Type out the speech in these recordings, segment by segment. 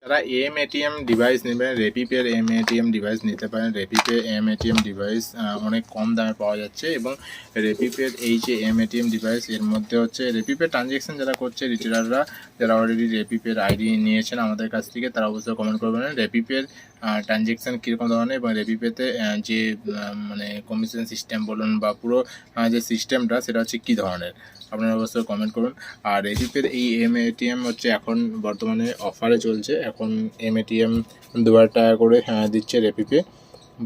যারা mATM device নেবেন রেপিপের mATM device নিতে পারেন। রেপিপে mATM ডিভাইস অনেক কম দামে পাওয়া যাচ্ছে এবং রেপিপের এই যে mATM ডিভাইস এর মধ্যে হচ্ছে রেপিপের ট্রানজ্যাকশন যারা করছে রিটেলাররা, যারা অলরেডি রেপিপের আইডি নিয়েছেন আমাদের কাছ থেকে, তারা অবশ্যই কমেন্ট করবেন রেপিপের ট্রানজ্যাকশান কীরকম ধরনের এবং রেপিপেতে যে মানে কমিশন সিস্টেম বলুন বা পুরো যে সিস্টেমটা সেটা হচ্ছে কী ধরনের, আপনারা অবশ্যই কমেন্ট করুন। আর রেপিপের এই mATM হচ্ছে এখন বর্তমানে অফারে চলছে, এখন mATM 2,000 টাকা করে দিচ্ছে রেপিপে।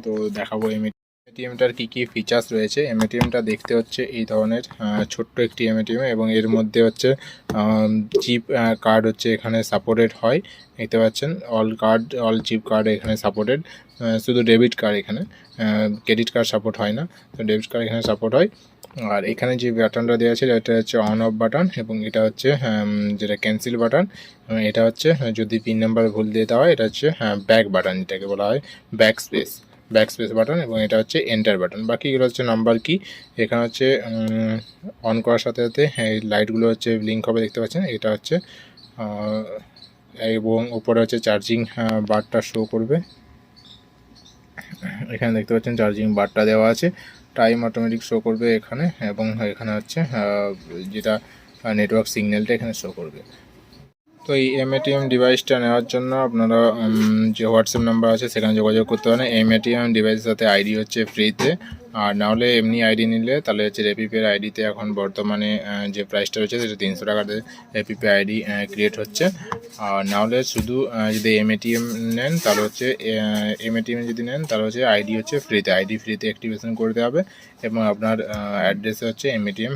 তো দেখাবো mATMটার কী কী ফিচার্স রয়েছে। mATMটা দেখতে হচ্ছে এই ধরনের ছোট্ট একটি mATM এবং এর মধ্যে হচ্ছে চিপ কার্ড হচ্ছে এখানে সাপোর্টেড হয়, দেখতে পাচ্ছেন অল চিপ কার্ড এখানে সাপোর্টেড, শুধু ডেবিট কার্ড, এখানে ক্রেডিট কার্ড সাপোর্ট হয় না, তো ডেবিট কার্ড এখানে সাপোর্ট হয়। আর এখানে যে বাটনটা দেওয়া আছে এটা হচ্ছে অন অফ বাটন এবং এটা হচ্ছে যেটা ক্যান্সেল বাটন, এটা হচ্ছে যদি পিন নাম্বার ভুল দিয়ে দেওয়া হয় এটা হচ্ছে ব্যাক বাটন, যেটাকে বলা হয় ব্যাক স্পেস বাটন, এবং এটা হচ্ছে এন্টার বাটন। বাকিগুলো হচ্ছে নাম্বার কি। এখানে হচ্ছে অন করার সাথে সাথে এই লাইটগুলো হচ্ছে ব্লিঙ্ক হবে, দেখতে পাচ্ছেন। এটা হচ্ছে এবং উপরে হচ্ছে চার্জিং বারটা শো করবে, এখানে দেখতে পাচ্ছেন চার্জিং বারটা দেওয়া আছে। টাইম অটোমেটিক শো করবে এখানে, এবং এখানে হচ্ছে যেটা নেটওয়ার্ক সিগন্যালটা এখানে শো করবে। তো এই mATM ডিভাইসটা নেওয়ার জন্য আপনারা যে হোয়াটসঅ্যাপ নাম্বার আছে সেখানে যোগাযোগ করতে পারেন। mATM ডিভাইসের সাথে আইডি হচ্ছে ফ্রিতে, আর নাহলে এমনি আইডি নিলে তাহলে হচ্ছে রেপিপের আইডিতে এখন বর্তমানে যে প্রাইসটা রয়েছে সেটা 300 টাকাতে রেপিপে আইডি ক্রিয়েট হচ্ছে। আর নাহলে শুধু যদি mATM নেন তাহলে হচ্ছে mATM যদি নেন তাহলে হচ্ছে আইডি হচ্ছে ফ্রিতে, আইডি ফ্রিতে অ্যাক্টিভেশন করতে হবে এবং আপনার অ্যাড্রেসে হচ্ছে mATM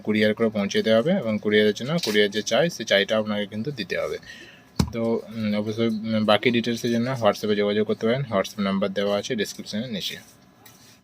কুরিয়ার করে পৌঁছে দেওয়া হবে, এবং কুরিয়ারের জন্য কুরিয়ার যে চাই সেই চাইটা আপনাকে কিন্তু দিতে হবে। তো অবশ্যই বাকি ডিটেলসের জন্য হোয়াটসঅ্যাপে যোগাযোগ করতে পারেন, হোয়াটসঅ্যাপ নাম্বার দেওয়া আছে ডিসক্রিপশানের নিচে।